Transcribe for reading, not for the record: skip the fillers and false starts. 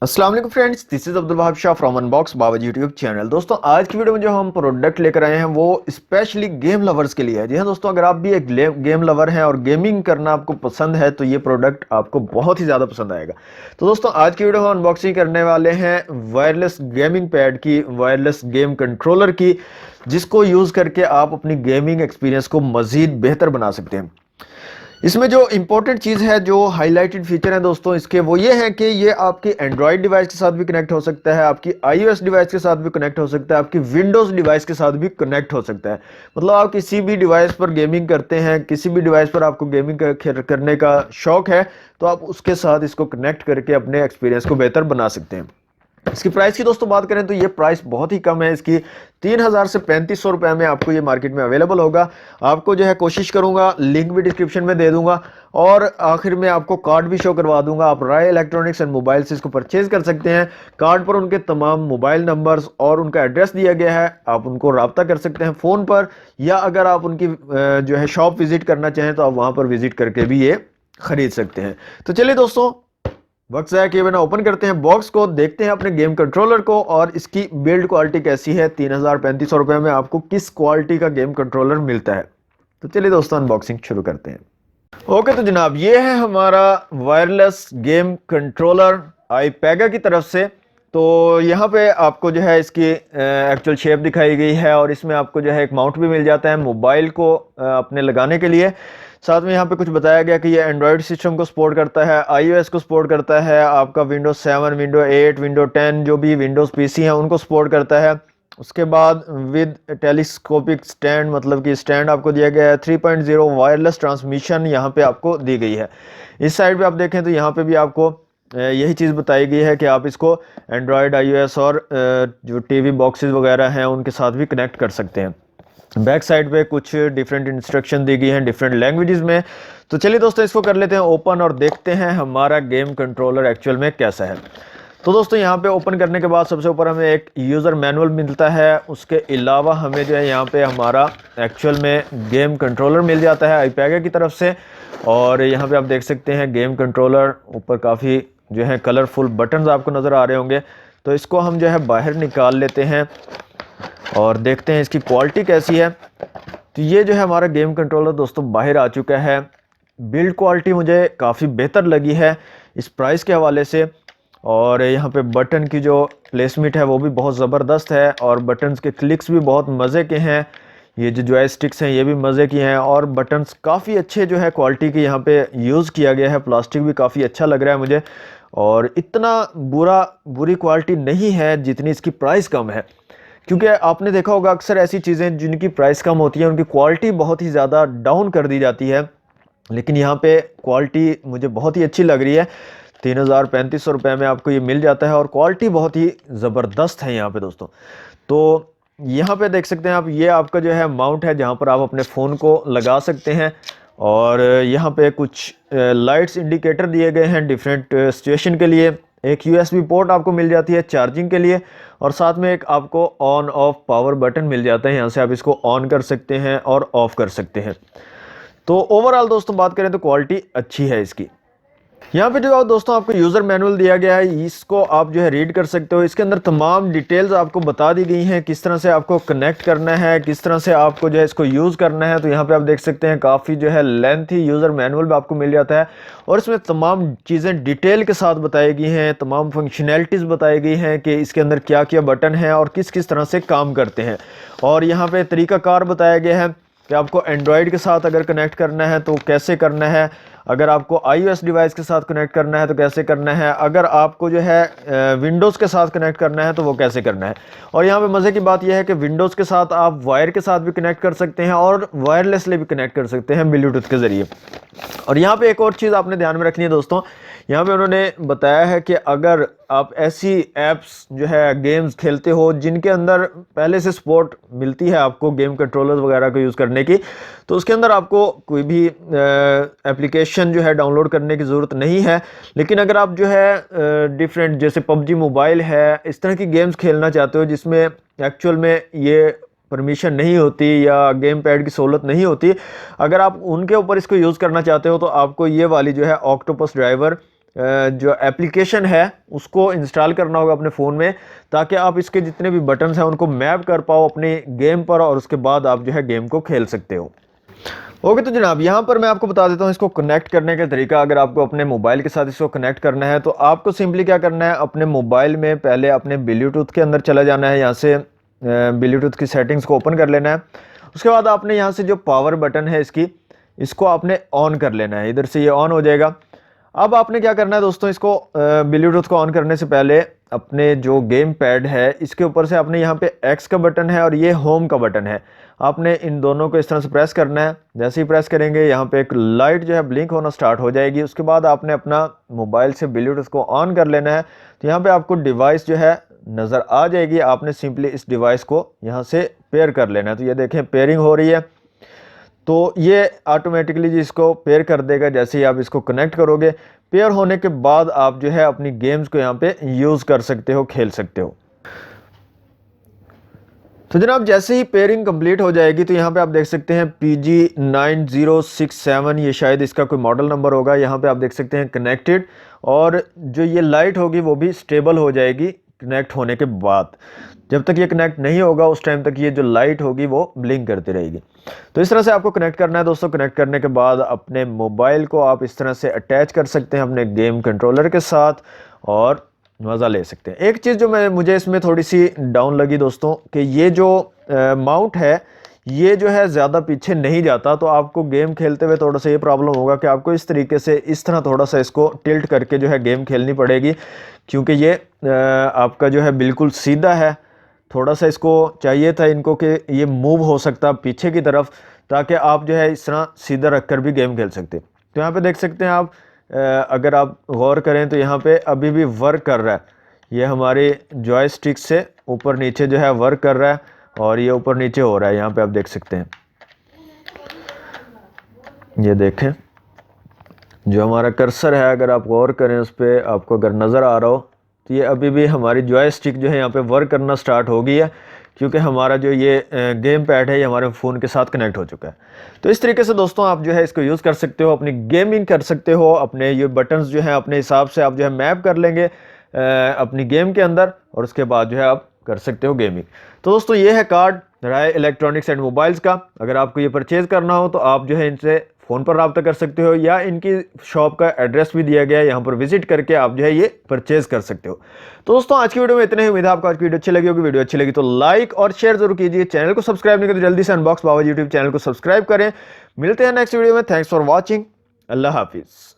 अस्सलाम वालेकुम friends, this is Abdul Wahab Shah from unbox Bawaji YouTube channel. दोस्तों आज की वीडियो में जो हम प्रोडक्ट लेकर आए हैं वो स्पेशली गेम लवर्स के लिए है। जी हाँ दोस्तों, अगर आप भी एक गेम लवर हैं और गेमिंग करना आपको पसंद है तो ये प्रोडक्ट आपको बहुत ही ज़्यादा पसंद आएगा। तो दोस्तों आज की वीडियो में अनबॉक्सिंग करने वाले हैं वायरलेस गेमिंग पैड की, वायरलेस गेम कंट्रोलर की, जिसको यूज़ करके आप अपनी गेमिंग एक्सपीरियंस को मज़ीद बेहतर बना सकते हैं। इसमें जो इंपॉर्टेंट चीज़ है, जो हाईलाइटेड फीचर है दोस्तों इसके, वो ये है कि ये आपकी एंड्रॉयड डिवाइस के साथ भी कनेक्ट हो सकता है, आपकी आईओएस डिवाइस के साथ भी कनेक्ट हो सकता है, आपकी विंडोज़ डिवाइस के साथ भी कनेक्ट हो सकता है। मतलब आप किसी भी डिवाइस पर गेमिंग करते हैं, किसी भी डिवाइस पर आपको गेमिंग करने का शौक है, तो आप उसके साथ इसको कनेक्ट करके अपने एक्सपीरियंस को बेहतर बना सकते हैं। इसकी प्राइस की दोस्तों बात करें तो ये प्राइस बहुत ही कम है। इसकी 3000 से 3500 रुपए में आपको ये मार्केट में अवेलेबल होगा। आपको जो है कोशिश करूंगा, लिंक भी डिस्क्रिप्शन में दे दूंगा और आखिर में आपको कार्ड भी शो करवा दूंगा। आप राय इलेक्ट्रॉनिक्स एंड मोबाइल से इसको परचेज कर सकते हैं। कार्ड पर उनके तमाम मोबाइल नंबर्स और उनका एड्रेस दिया गया है, आप उनको रब्ता कर सकते हैं फ़ोन पर, या अगर आप उनकी जो है शॉप विजिट करना चाहें तो आप वहाँ पर विजिट करके भी ये खरीद सकते हैं। तो चलिए दोस्तों, वक्त ज़ाया किए बिना ओपन करते हैं बॉक्स को, देखते हैं अपने गेम कंट्रोलर को और इसकी बिल्ड क्वालिटी कैसी है। 3000-3500 रुपए में आपको किस क्वालिटी का गेम कंट्रोलर मिलता है। तो चलिए दोस्तों अनबॉक्सिंग शुरू करते हैं। ओके तो जनाब, ये है हमारा वायरलेस गेम कंट्रोलर आईपेगा की तरफ से। तो यहाँ पे आपको जो है इसकी एक्चुअल शेप दिखाई गई है और इसमें आपको जो है एक माउंट भी मिल जाता है मोबाइल को अपने लगाने के लिए। साथ में यहाँ पे कुछ बताया गया कि ये एंड्रॉयड सिस्टम को सपोर्ट करता है, आईओएस को सपोर्ट करता है, आपका विंडोज 7, विंडो 8, विंडो 10 जो भी विंडोज़ पीसी हैं उनको सपोर्ट करता है। उसके बाद विद टेलीस्कोपिक स्टैंड, मतलब कि स्टैंड आपको दिया गया है। 3.0 वायरलेस ट्रांसमिशन यहाँ पे आपको दी गई है। इस साइड पे आप देखें तो यहाँ पे भी आपको यही चीज़ बताई गई है कि आप इसको एंड्रॉयड, आईओएस और जो टीवी बॉक्सेस वगैरह हैं उनके साथ भी कनेक्ट कर सकते हैं। बैक साइड पे कुछ डिफरेंट इंस्ट्रक्शन दी गई हैं डिफरेंट लैंग्वेजेस में। तो चलिए दोस्तों इसको कर लेते हैं ओपन और देखते हैं हमारा गेम कंट्रोलर एक्चुअल में कैसा है। तो दोस्तों यहाँ पे ओपन करने के बाद सबसे ऊपर हमें एक यूज़र मैनुअल मिलता है। उसके अलावा हमें जो है यहाँ पे हमारा एक्चुअल में गेम कंट्रोलर मिल जाता है आईपेगा की तरफ से। और यहाँ पे आप देख सकते हैं गेम कंट्रोलर, ऊपर काफ़ी जो है कलरफुल बटन्स आपको नज़र आ रहे होंगे। तो इसको हम जो है बाहर निकाल लेते हैं और देखते हैं इसकी क्वालिटी कैसी है। तो ये जो है हमारा गेम कंट्रोलर दोस्तों बाहर आ चुका है। बिल्ड क्वालिटी मुझे काफ़ी बेहतर लगी है इस प्राइस के हवाले से। और यहाँ पे बटन की जो प्लेसमेंट है वो भी बहुत ज़बरदस्त है और बटन्स के क्लिक्स भी बहुत मज़े के हैं। ये जो जॉयस्टिक्स हैं ये भी मज़े की हैं और बटन्स काफ़ी अच्छे जो है क्वालिटी के यहाँ पे यूज़ किया गया है। प्लास्टिक भी काफ़ी अच्छा लग रहा है मुझे और इतना बुरी क्वालिटी नहीं है जितनी इसकी प्राइस कम है। क्योंकि आपने देखा होगा अक्सर ऐसी चीज़ें जिनकी प्राइस कम होती है उनकी क्वालिटी बहुत ही ज़्यादा डाउन कर दी जाती है, लेकिन यहाँ पे क्वालिटी मुझे बहुत ही अच्छी लग रही है। 3000-3500 रुपये में आपको ये मिल जाता है और क्वालिटी बहुत ही ज़बरदस्त है यहाँ पे दोस्तों। तो यहाँ पे देख सकते हैं आप, ये आपका जो है माउंट है जहाँ पर आप अपने फ़ोन को लगा सकते हैं। और यहाँ पे कुछ लाइट्स इंडिकेटर दिए गए हैं डिफरेंट सिचुएशन के लिए। एक यूएसबी पोर्ट आपको मिल जाती है चार्जिंग के लिए और साथ में एक आपको ऑन ऑफ पावर बटन मिल जाता है। यहाँ से आप इसको ऑन कर सकते हैं और ऑफ कर सकते हैं। तो ओवरऑल दोस्तों बात करें तो क्वालिटी अच्छी है इसकी। यहाँ पे जो दोस्तों आपको यूज़र मैनुअल दिया गया है, इसको आप जो है रीड कर सकते हो। इसके अंदर तमाम डिटेल्स आपको बता दी गई हैं, किस तरह से आपको कनेक्ट करना है, किस तरह से आपको जो है इसको यूज़ करना है। तो यहाँ पे आप देख सकते हैं काफ़ी जो है लेंथी यूज़र मैनुअल भी आपको मिल जाता है और इसमें तमाम चीज़ें डिटेल के साथ बताई गई हैं, तमाम फंक्शनैलिटीज़ बताई गई हैं कि इसके अंदर क्या क्या बटन हैं और किस किस तरह से काम करते हैं। और यहाँ पर तरीक़ाकार बताया गया है कि आपको एंड्रॉयड के साथ अगर कनेक्ट करना है तो कैसे करना है, अगर आपको आईओएस डिवाइस के साथ कनेक्ट करना है तो कैसे करना है, अगर आपको जो है विंडोज़ के साथ कनेक्ट करना है तो वो कैसे करना है। और यहाँ पे मज़े की बात यह है कि विंडोज़ के साथ आप वायर के साथ भी कनेक्ट कर सकते हैं और वायरलेसली भी कनेक्ट कर सकते हैं ब्लूटूथ के ज़रिए। और यहाँ पे एक और चीज़ आपने ध्यान में रखनी है दोस्तों, यहाँ पे उन्होंने बताया है कि अगर आप ऐसी ऐप्स जो है गेम्स खेलते हो जिनके अंदर पहले से सपोर्ट मिलती है आपको गेम कंट्रोलर वगैरह को यूज़ करने की, तो उसके अंदर आपको कोई भी एप्लीकेशन जो है डाउनलोड करने की ज़रूरत नहीं है। लेकिन अगर आप जो है डिफरेंट जैसे पबजी मोबाइल है, इस तरह की गेम्स खेलना चाहते हो जिसमें एक्चुअल में ये परमिशन नहीं होती या गेम पैड की सहूलत नहीं होती, अगर आप उनके ऊपर इसको यूज़ करना चाहते हो तो आपको ये वाली जो है ऑक्टोपस ड्राइवर जो एप्लीकेशन है उसको इंस्टॉल करना होगा अपने फ़ोन में, ताकि आप इसके जितने भी बटन्स हैं उनको मैप कर पाओ अपने गेम पर, और उसके बाद आप जो है गेम को खेल सकते हो। ओके तो जनाब यहाँ पर मैं आपको बता देता हूँ इसको कनेक्ट करने का तरीका। अगर आपको अपने मोबाइल के साथ इसको कनेक्ट करना है तो आपको सिंपली क्या करना है, अपने मोबाइल में पहले अपने ब्लूटूथ के अंदर चला जाना है। यहाँ से ब्लूटूथ की सेटिंग्स को ओपन कर लेना है। उसके बाद आपने यहाँ से जो पावर बटन है इसको आपने ऑन कर लेना है। इधर से ये ऑन हो जाएगा। अब आपने क्या करना है दोस्तों, इसको ब्लूटूथ को ऑन करने से पहले अपने जो गेम पैड है इसके ऊपर से आपने यहाँ पे एक्स का बटन है और ये होम का बटन है, आपने इन दोनों को इस तरह से प्रेस करना है। जैसे ही प्रेस करेंगे यहाँ पे एक लाइट जो है ब्लिंक होना स्टार्ट हो जाएगी। उसके बाद आपने अपना मोबाइल से ब्लूटूथ को ऑन कर लेना है। तो यहाँ पे आपको डिवाइस जो है नज़र आ जाएगी। आपने सिंपली इस डिवाइस को यहाँ से पेयर कर लेना है। तो ये देखें पेयरिंग हो रही है, तो ये ऑटोमेटिकली जिसको पेयर कर देगा जैसे ही आप इसको कनेक्ट करोगे। पेयर होने के बाद आप जो है अपनी गेम्स को यहाँ पे यूज़ कर सकते हो, खेल सकते हो। तो जनाब जैसे ही पेयरिंग कंप्लीट हो जाएगी तो यहाँ पे आप देख सकते हैं PG-9067, ये शायद इसका कोई मॉडल नंबर होगा। यहाँ पे आप देख सकते हैं कनेक्टेड, और जो ये लाइट होगी वो भी स्टेबल हो जाएगी कनेक्ट होने के बाद। जब तक ये कनेक्ट नहीं होगा उस टाइम तक ये जो लाइट होगी वो ब्लिंक करती रहेगी। तो इस तरह से आपको कनेक्ट करना है दोस्तों। कनेक्ट करने के बाद अपने मोबाइल को आप इस तरह से अटैच कर सकते हैं अपने गेम कंट्रोलर के साथ और मज़ा ले सकते हैं। एक चीज़ जो मुझे इसमें थोड़ी सी डाउन लगी दोस्तों, कि ये जो माउंट है ये जो है ज़्यादा पीछे नहीं जाता। तो आपको गेम खेलते हुए थोड़ा सा ये प्रॉब्लम होगा कि आपको इस तरीके से इस तरह थोड़ा सा इसको टिल्ट करके जो है गेम खेलनी पड़ेगी, क्योंकि ये आपका जो है बिल्कुल सीधा है। थोड़ा सा इसको चाहिए था इनको कि ये मूव हो सकता पीछे की तरफ, ताकि आप जो है इस तरह सीधा रख कर भी गेम खेल सकते। तो यहाँ पे देख सकते हैं आप, अगर आप गौर करें तो यहाँ पे अभी भी वर्क कर रहा है। ये हमारे जॉयस्टिक से ऊपर नीचे जो है वर्क कर रहा है, और ये ऊपर नीचे हो रहा है। यहाँ पे आप देख सकते हैं, ये देखें जो हमारा कर्सर है, अगर आप गौर करें उस पर, आपको अगर नज़र आ रहा हो तो ये अभी भी हमारी जॉयस्टिक जो है यहाँ पे वर्क करना स्टार्ट हो गई है, क्योंकि हमारा जो ये गेम पैड है ये हमारे फ़ोन के साथ कनेक्ट हो चुका है। तो इस तरीके से दोस्तों आप जो है इसको यूज़ कर सकते हो, अपनी गेमिंग कर सकते हो। अपने ये बटन्स जो है अपने हिसाब से आप जो है मैप कर लेंगे अपनी गेम के अंदर, और उसके बाद जो है आप कर सकते हो गेमिंग। तो दोस्तों ये है कार्ड राय इलेक्ट्रॉनिक्स एंड मोबाइल्स का। अगर आपको ये परचेज़ करना हो तो आप जो है इनसे फ़ोन पर रब्ता कर सकते हो, या इनकी शॉप का एड्रेस भी दिया गया है, यहाँ पर विजिट करके आप जो है ये परचेज़ कर सकते हो। तो दोस्तों आज की वीडियो में इतने ही। उम्मीद है आपको आज की वीडियो अच्छी लगी होगी। वीडियो अच्छी लगी तो लाइक और शेयर जरूर कीजिए। चैनल को सब्सक्राइब नहीं करें तो जल्दी से अनबॉक्स बावाजी यूट्यूब चैनल को सब्सक्राइब करें। मिलते हैं नेक्स्ट वीडियो में। Thanks for watching. अल्लाह हाफिज़।